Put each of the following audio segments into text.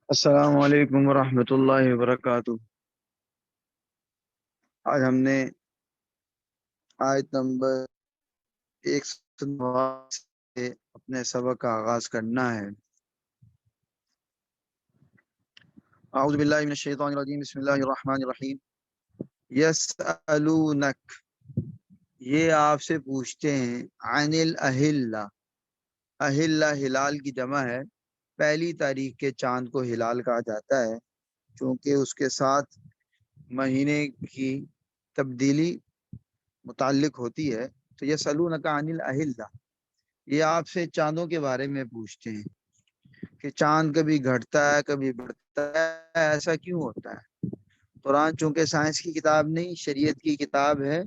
السلام علیکم ورحمۃ اللہ وبرکاتہ۔ آج ہم نے آیت نمبر 109 سے اپنے سبق کا آغاز کرنا ہے۔ اعوذ باللہ من الشیطان الرجیم، بسم اللہ الرحمن الرحیم۔ یسألونک، یہ آپ سے پوچھتے ہیں، عن الاہلہ، اہلہ ہلال کی جمع ہے، پہلی تاریخ کے چاند کو ہلال کہا جاتا ہے چونکہ اس کے ساتھ مہینے کی تبدیلی متعلق ہوتی ہے۔ تو یسألونک عن الاہلہ، یہ آپ سے چاندوں کے بارے میں پوچھتے ہیں کہ چاند کبھی گھٹتا ہے کبھی بڑھتا ہے، ایسا کیوں ہوتا ہے؟ قرآن چونکہ سائنس کی کتاب نہیں، شریعت کی کتاب ہے،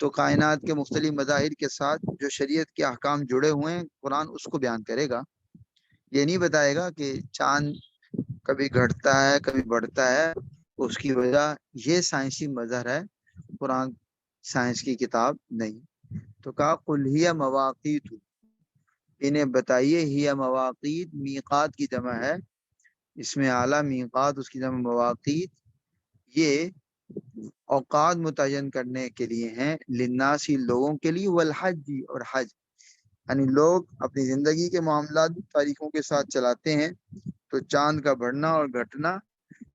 تو کائنات کے مختلف مظاہر کے ساتھ جو شریعت کے احکام جڑے ہوئے ہیں قرآن اس کو بیان کرے گا۔ یہ نہیں بتائے گا کہ چاند کبھی گھٹتا ہے کبھی بڑھتا ہے، اس کی وجہ یہ سائنسی مظہر ہے، قرآن سائنس کی کتاب نہیں۔ تو کہا قل ہی مواقیت، انہیں بتائیے، ہی مواقیت میقات کی جمع ہے، اس میں اعلیٰ میقات اس کی جمع مواقیت، یہ اوقات متعین کرنے کے لیے ہیں، للناسی لوگوں کے لیے، والحج اور حج، یعنی لوگ اپنی زندگی کے معاملات تاریخوں کے ساتھ چلاتے ہیں، تو چاند کا بڑھنا اور گھٹنا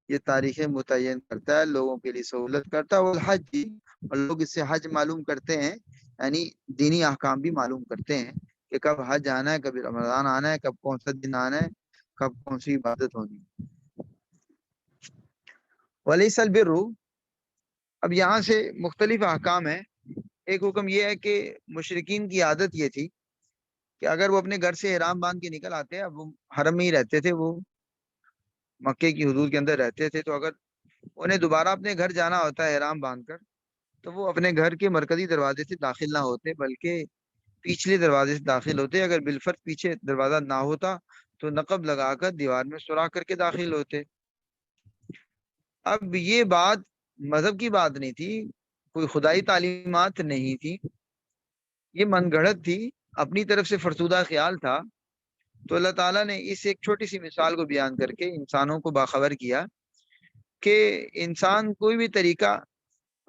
یہ تاریخیں متعین کرتا ہے، لوگوں کے لیے سہولت کرتا ہے، والحج، اور لوگ اس سے حج معلوم کرتے ہیں، یعنی دینی احکام بھی معلوم کرتے ہیں کہ کب حج آنا ہے، کبھی رمضان آنا ہے، کب کون سا دن آنا ہے، کب کون سی عبادت ہونی ہے۔ ولیس البر، اب یہاں سے مختلف احکام ہیں۔ ایک حکم یہ ہے کہ مشرکین کی عادت یہ تھی کہ اگر وہ اپنے گھر سے احرام باندھ کے نکل آتے، اب وہ حرم میں ہی رہتے تھے، وہ مکے کی حدود کے اندر رہتے تھے، تو اگر انہیں دوبارہ اپنے گھر جانا ہوتا ہے احرام باندھ کر، تو وہ اپنے گھر کے مرکزی دروازے سے داخل نہ ہوتے بلکہ پچھلے دروازے سے داخل ہوتے۔ اگر بالفرض پیچھے دروازہ نہ ہوتا تو نقب لگا کر دیوار میں سوراخ کر کے داخل ہوتے۔ اب یہ بات مذہب کی بات نہیں تھی، کوئی خدائی تعلیمات نہیں تھی، یہ من گھڑت تھی، اپنی طرف سے فرسودہ خیال تھا۔ تو اللہ تعالیٰ نے اس ایک چھوٹی سی مثال کو بیان کر کے انسانوں کو باخبر کیا کہ انسان کوئی بھی طریقہ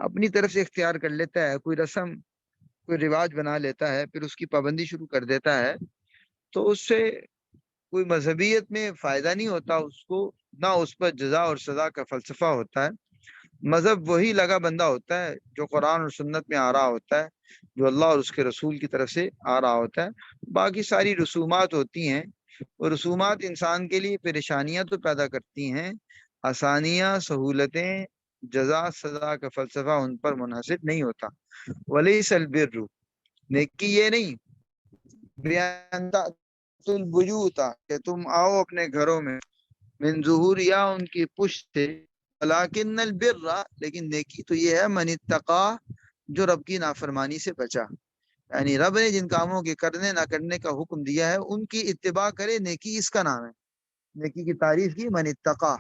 اپنی طرف سے اختیار کر لیتا ہے، کوئی رسم کوئی رواج بنا لیتا ہے، پھر اس کی پابندی شروع کر دیتا ہے، تو اس سے کوئی مذہبیت میں فائدہ نہیں ہوتا اس کو، نہ اس پر جزا اور سزا کا فلسفہ ہوتا ہے۔ مذہب وہی لگا بندہ ہوتا ہے جو قرآن اور سنت میں آ رہا ہوتا ہے، جو اللہ اور اس کے رسول کی طرف سے آ رہا ہوتا ہے۔ باقی ساری رسومات ہوتی ہیں، اور رسومات انسان کے لیے پریشانیاں تو پیدا کرتی ہیں، آسانیاں، سہولتیں، جزا سزا کا فلسفہ ان پر منحصر نہیں ہوتا۔ ولیس البر، نیکی یہ نہیں، بیان البیوتا، کہ تم آؤ اپنے گھروں میں، من ظہور، یا ان کی پشت سے، ولیکن البر، لیکن نیکی تو یہ ہے، من اتقا، جو رب کی نافرمانی سے بچا، یعنی رب نے جن کاموں کے کرنے نہ کرنے کا حکم دیا ہے ان کی اتباع کرے، نیکی اس کا نام ہے۔ نیکی کی تعریف کی من اتقا،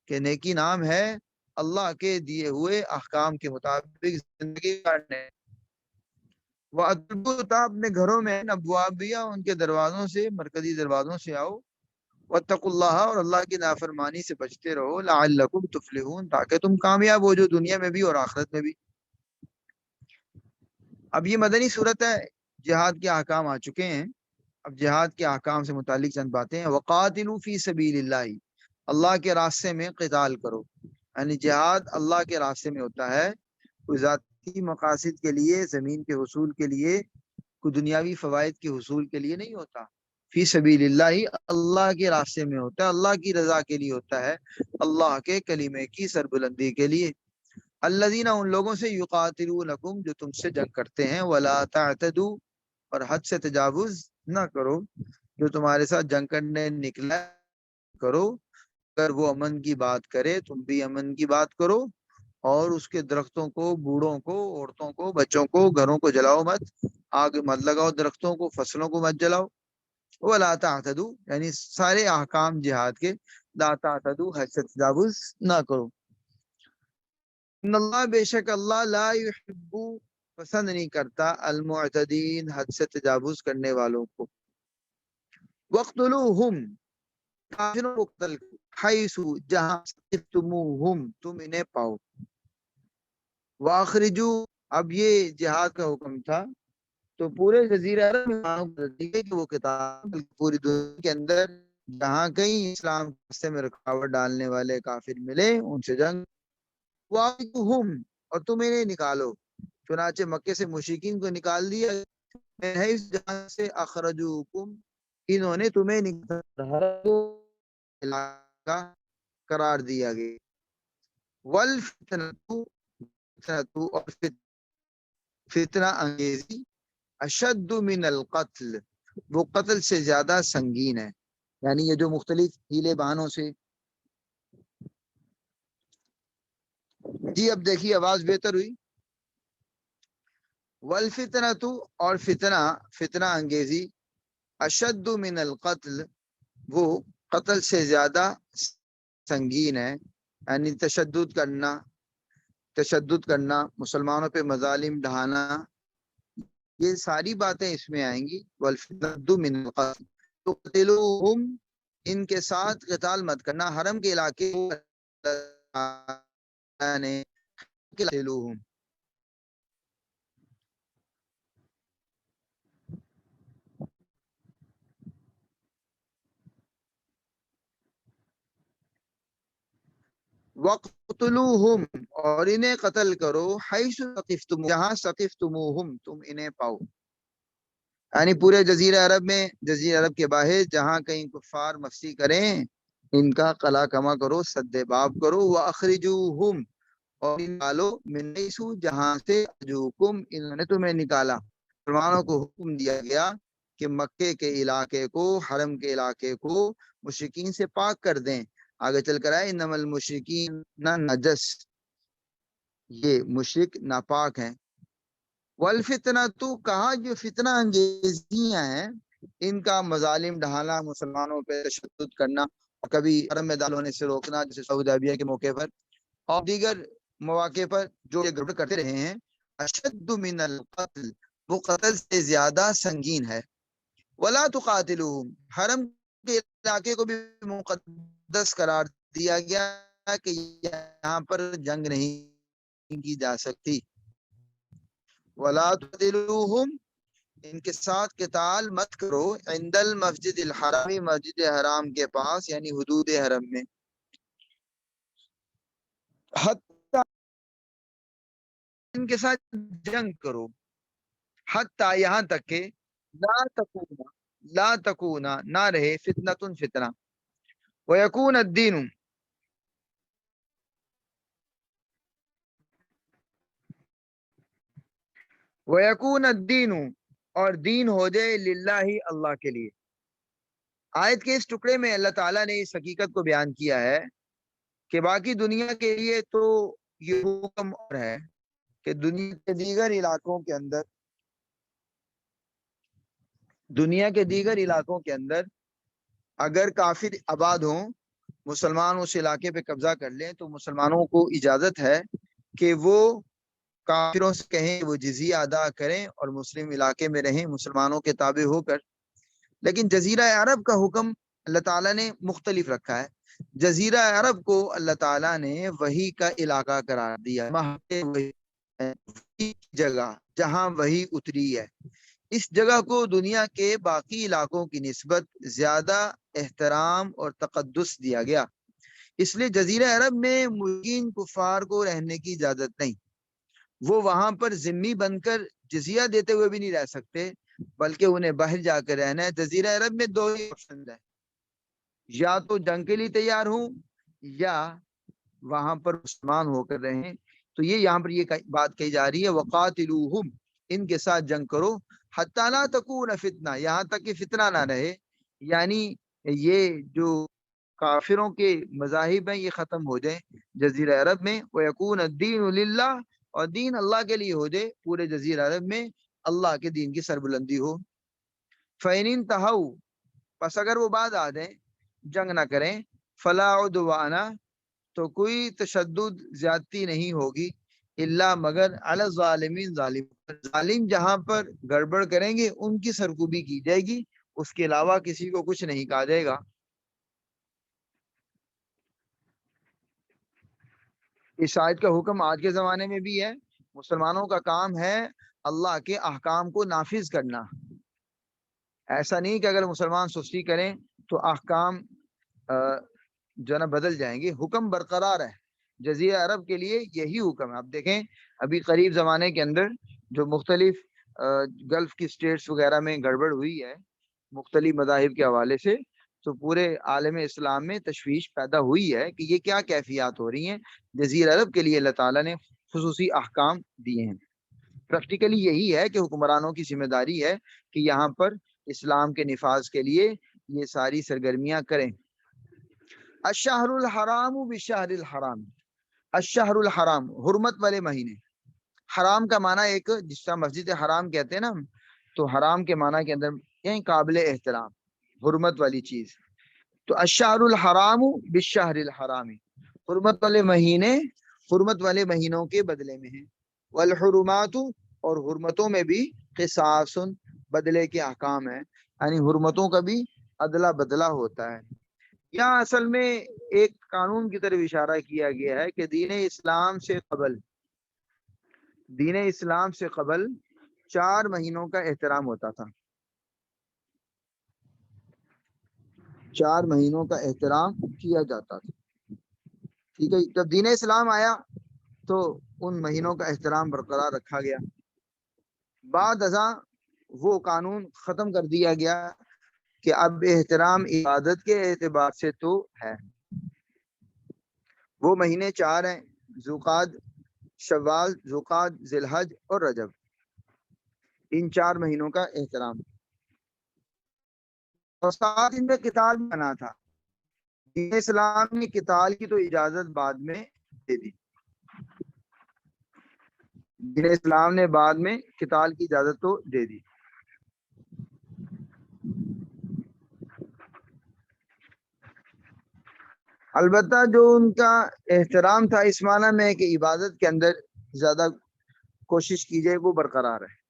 کہ نیکی نام ہے اللہ کے دیے ہوئے احکام کے مطابق زندگی کاٹنے۔ وہ اتبوتا، اپنے گھروں میں، ابوابیہ، ان کے دروازوں سے، مرکزی دروازوں سے آؤ، واتقوا اللہ، اور اللہ کی نافرمانی سے بچتے رہو، لعلکم تفلحون، تاکہ تم کامیاب ہو جو دنیا میں بھی اور آخرت میں بھی۔ اب یہ مدنی صورت ہے، جہاد کے احکام آ چکے ہیں۔ اب جہاد کے احکام سے متعلق چند باتیں ہیں۔ وقاتلوا فی سبیل اللہ، اللہ کے راستے میں قتال کرو، یعنی جہاد اللہ کے راستے میں ہوتا ہے، کوئی ذاتی مقاصد کے لیے، زمین کے حصول کے لیے، کوئی دنیاوی فوائد کے حصول کے لیے نہیں ہوتا۔ فی سبیل اللہ، اللہ کے راستے میں ہوتا ہے، اللہ کی رضا کے لیے ہوتا ہے، اللہ کے کلمے کی سربلندی کے لیے۔ الذین، ان لوگوں سے، یقاتلونکم، جو تم سے جنگ کرتے ہیں، ولا تعتدوا، اور حد سے تجاوز نہ کرو، جو تمہارے ساتھ جنگ کرنے نکلا کرو، اگر وہ امن کی بات کرے تم بھی امن کی بات کرو، اور اس کے درختوں کو، بوڑھوں کو، عورتوں کو، بچوں کو، گھروں کو جلاؤ مت، آگ مت لگاؤ درختوں کو، فصلوں کو مت جلاؤ۔ ولا تعتدوا، یعنی سارے احکام جہاد کے، لا تعتدوا، حد سے تجاوز نہ کرو۔ ان اللہ، بے شک اللہ، لا یحب، پسند نہیں کرتا، المعتدین، حد سے تجاوز کرنے والوں کو۔ وقتلوہم، کافروں کو قتل کرو، حیثو جہاں سقفتموہم تم انہیں پاؤ، واخرجو اب یہ جہاد کا حکم تھا تو پورے جزیرہ عرب میں کہ وہ کتاب پوری دنیا کے اندر جہاں کہیں اسلام کے راستے میں رکاوٹ ڈالنے والے کافر ملے ان سے جنگ، واخرجوہم اور تم انہیں نکالو، چنانچہ مکے سے مشرکین کو نکال دیا جہاں سے اخرجوکم انہوں نے تمہیں علاقہ قرار دیا گیا، والفتنۃ اور فتنہ انگیزی اشد من القتل وہ قتل سے زیادہ سنگین ہے، یعنی یہ جو مختلف ہیلے بہانوں سے، جی اب دیکھیے آواز بہتر ہوئی، والفتنۃ اور فتنہ انگیزی اشد من القتل وہ قتل سے زیادہ سنگین ہے، یعنی تشدد کرنا مسلمانوں پہ مظالم ڈھانا، یہ ساری باتیں اس میں آئیں گی، والفتنۃ من القتل تو قتلوہم ان کے ساتھ قتال مت کرنا، حرم کے علاقے نے قتلوہم وقتلوہم اور انہیں قتل کرو حیث ثقفتم جہاں ثقفتموہم تم انہیں پاؤ، یعنی پورے جزیرہ عرب میں، جزیرہ عرب کے باہر جہاں کہیں کفار مفسی کریں ان کا قلع کما کرو، سد باب کرو، واخرجوہم اور نکالو من حیث جہاں سے اخرجوکم انہوں نے تمہیں نکالا، مسلمانوں کو حکم دیا گیا کہ مکے کے علاقے کو، حرم کے علاقے کو مشرکین سے پاک کر دیں، آگے چل کر آئے انما المشرکین نہ نجس، یہ مشرک ناپاک ہیں، والفتنہ تو کہا جو فتنہ انگیزیاں ہیں ان کا مظالم ڈھانا، مسلمانوں پہ تشدد کرنا، کبھی حرم میں داخل ہونے سے روکنا جیسے سعودی عربیہ کے موقع پر اور دیگر مواقع پر جو یہ گڑبڑ کرتے رہے ہیں، اشد من القتل وہ قتل سے زیادہ سنگین ہے، ولا تقاتلوہم حرم کے علاقے کو بھی مقدس قرار دیا گیا کہ یہاں پر جنگ نہیں کی جا سکتی، ولا تقاتلوہم ان کے ساتھ قتال مت کرو عند المسجد الحرام مسجد حرام کے پاس یعنی حدود حرم میں، حتی ان کے ساتھ جنگ کرو، حتی یہاں تک کہ لا تکونا نہ رہے فتنۃ فتنہ، ویکون الدین ویکون الدین اور دین ہو جائے للہ اللہ کے لیے، آیت کے اس ٹکڑے میں اللہ تعالیٰ نے اس حقیقت کو بیان کیا ہے کہ باقی دنیا کے لیے تو یہ حکم اور ہے کہ دنیا کے دیگر علاقوں کے اندر اگر کافر آباد ہوں، مسلمان اس علاقے پہ قبضہ کر لیں تو مسلمانوں کو اجازت ہے کہ وہ کافروں سے کہیں وہ جزیہ ادا کریں اور مسلم علاقے میں رہیں مسلمانوں کے تابع ہو کر، لیکن جزیرہ عرب کا حکم اللہ تعالیٰ نے مختلف رکھا ہے، جزیرہ عرب کو اللہ تعالیٰ نے وحی کا علاقہ قرار دیا، جگہ جہاں وحی اتری ہے، اس جگہ کو دنیا کے باقی علاقوں کی نسبت زیادہ احترام اور تقدس دیا گیا، اس لیے جزیرہ عرب میں مشرکین کفار کو رہنے کی اجازت نہیں، وہ وہاں پر ذمہ بن کر جزیہ دیتے ہوئے بھی نہیں رہ سکتے بلکہ انہیں باہر جا کر رہنا ہے، جزیرہ عرب میں دو ہی آپشن ہے، یا تو جنگ کے لیے تیار ہوں یا وہاں پر مسلمان ہو کر رہیں، تو یہ یہاں پر یہ بات کہی جا رہی ہے وقاتلوہم ان کے ساتھ جنگ کرو حتی لا تکون فتنہ یہاں تک کہ فتنہ نہ رہے، یعنی یہ جو کافروں کے مذاہب ہیں یہ ختم ہو جائیں جزیرہ عرب میں، ویکون الدین للہ اور دین اللہ کے لیے ہو جائے پورے جزیرہ عرب میں، اللہ کے دین کی سربلندی ہو، فَإِنِ انْتَهَوْا پس اگر وہ بعد آ جائیں جنگ نہ کریں، فَلَا عُدْوَانَ تو کوئی تشدد زیادتی نہیں ہوگی، اللہ مگر علی الظالمین ظالم جہاں پر گڑبڑ کریں گے ان کی سرکوبی کی جائے گی، اس کے علاوہ کسی کو کچھ نہیں کہا جائے گا، اس آیت کا حکم آج کے زمانے میں بھی ہے. مسلمانوں کا کام ہے اللہ کے احکام کو نافذ کرنا. ایسا نہیں کہ اگر مسلمان سستی کریں تو احکام جو ہے نا بدل جائیں گے. حکم برقرار ہے. جزیرہ عرب کے لیے یہی حکم ہے. آپ دیکھیں ابھی قریب زمانے کے اندر جو مختلف گلف کی اسٹیٹس وغیرہ میں گڑبڑ ہوئی ہے مختلف مذاہب کے حوالے سے، تو پورے عالم اسلام میں تشویش پیدا ہوئی ہے کہ یہ کیا کیفیات ہو رہی ہیں. جزیرہ عرب کے لیے اللہ تعالیٰ نے خصوصی احکام دیے ہیں. پریکٹیکلی یہی ہے کہ حکمرانوں کی ذمہ داری ہے کہ یہاں پر اسلام کے نفاذ کے لیے یہ ساری سرگرمیاں کریں. الشہر الحرام بالشہر الحرام. الشہر الحرام حرمت والے مہینے. حرام کا معنی ایک جس طرح مسجد حرام کہتے ہیں نا، تو حرام کے معنی کے اندر کہیں قابل احترام، حرمت والی چیز. تو الشہر الحرام بالشہر الحرام، حرمت والے مہینے حرمت والے مہینوں کے بدلے میں ہیں. والحرمات، اور حرمتوں میں بھی قصاص، بدلے کے احکام ہیں، یعنی حرمتوں کا بھی ادلا بدلہ ہوتا ہے. یہاں اصل میں ایک قانون کی طرف اشارہ کیا گیا ہے کہ دین اسلام سے قبل 4 مہینوں کا احترام ہوتا تھا. 4 مہینوں کا احترام کیا جاتا تھا. ٹھیک ہے، جب دین اسلام آیا تو ان مہینوں کا احترام برقرار رکھا گیا. بعد ازاں وہ قانون ختم کر دیا گیا کہ اب احترام عبادت کے اعتبار سے تو ہے. وہ مہینے 4 ہیں: ذوالقعدہ، شوال، ذوالقعدہ، ذی الحج اور رجب. ان 4 مہینوں کا احترام. اور ساتھ ان میں قتال بنا تھا. دین اسلام نے قتال کی تو اجازت بعد میں دے دی. دین اسلام نے بعد میں قتال کی اجازت تو دے دی. البتہ جو ان کا احترام تھا اس معنی میں کہ عبادت کے اندر زیادہ کوشش کی جائے، وہ برقرار ہے.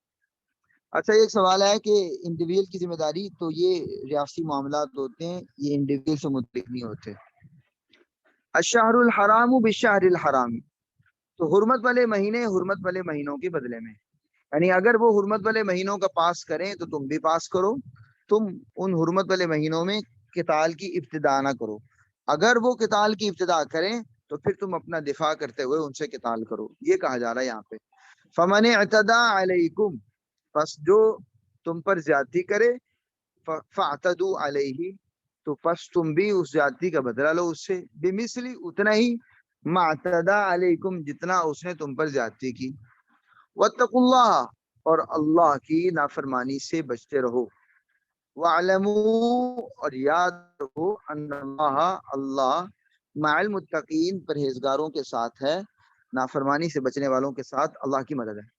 اچھا، ایک سوال ہے کہ انڈیویجول کی ذمہ داری، تو یہ ریاستی معاملات ہوتے ہیں، یہ انڈیویجول سے متعلق نہیں ہوتے. الشہر الحرام بالشہر الحرام، تو حرمت والے مہینے حرمت والے مہینوں کے بدلے میں، یعنی اگر وہ حرمت والے مہینوں کا پاس کریں تو تم بھی پاس کرو. تم ان حرمت والے مہینوں میں قتال کی ابتدا نہ کرو. اگر وہ قتال کی ابتدا کریں تو پھر تم اپنا دفاع کرتے ہوئے ان سے قتال کرو. یہ کہا جا رہا ہے یہاں پہ. فمن اعتدى علیکم، پس جو تم پر زیادتی کرے، فاعتدوا علیہ، تو پس تم بھی اس زیادتی کا بدلہ لو اس سے، بمثلی، اتنا ہی، ما اعتدى علیکم، جتنا اس نے تم پر زیادتی کی. واتقوا اللہ، اور اللہ کی نافرمانی سے بچتے رہو. وَاعْلَمُوا، اور یاد رکھو، ان اللہ مع المتقین، پرہیزگاروں کے ساتھ ہے، نافرمانی سے بچنے والوں کے ساتھ اللہ کی مدد ہے.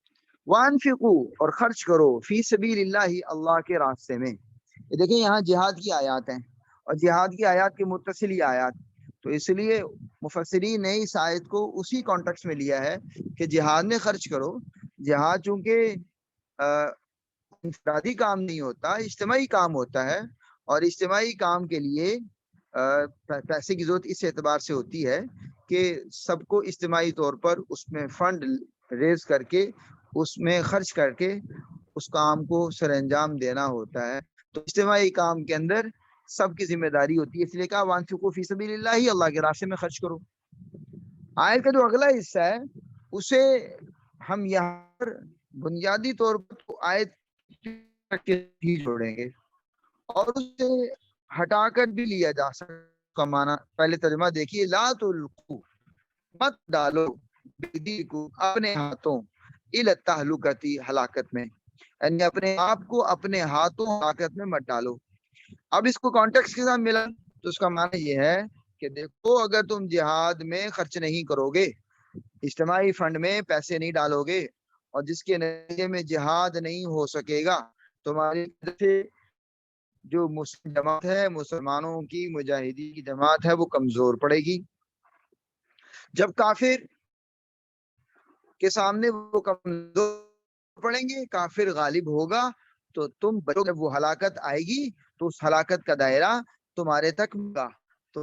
وَانفقوا، اور خرچ کرو، فی سبیل اللہ، اللہ کے راستے میں. یہ دیکھیں یہاں جہاد کی آیات ہیں، اور جہاد کی آیات کے متصل ہی آیات، تو اس لیے مفسرین نے اس آیت کو اسی کانٹیکس میں لیا ہے کہ جہاد میں خرچ کرو. جہاد چونکہ انفرادی کام نہیں ہوتا، اجتماعی کام ہوتا ہے، اور اجتماعی کام کے لیے پیسے کی ضرورت اس اعتبار سے ہوتی ہے کہ سب کو اجتماعی طور پر اس میں فنڈ ریز کر کے، اس میں خرچ کر کے اس کام کو سر انجام دینا ہوتا ہے. تو اجتماعی کام کے اندر سب کی ذمہ داری ہوتی ہے، اس لیے کہا وانفقوا فی سبیل اللہ، اللہ کے راستے میں خرچ کرو. آیت کا جو اگلا حصہ ہے اسے ہم یہاں پر بنیادی طور پر آیت ہی چھوڑیں گے، اور اسے ہٹا کر بھی لیا جا سکتا کا معنی. پہلے ترجمہ دیکھیے: لا تلقوا، مت ڈالو، بیدیکم، اپنے ہاتھوں، الی التہلکۃ، ہلاکت میں، یعنی اپنے آپ کو اپنے ہاتھوں ہلاکت میں مت ڈالو. اب اس کو کانٹیکس کے ساتھ ملا تو اس کا معنی یہ ہے کہ دیکھو، اگر تم جہاد میں خرچ نہیں کرو گے، اجتماعی فنڈ میں پیسے نہیں ڈالو گے، اور جس کے نتیجے میں جہاد نہیں ہو سکے گا، تمہاری جو مسلم جماعت ہے، مسلمانوں کی مجاہدین کی جماعت ہے، وہ کمزور پڑے گی. جب کافر کے سامنے وہ کمزور پڑیں گے، کافر غالب ہوگا، تو تم جب وہ ہلاکت آئے گی تو اس ہلاکت کا دائرہ تمہارے تک ہوگا. تو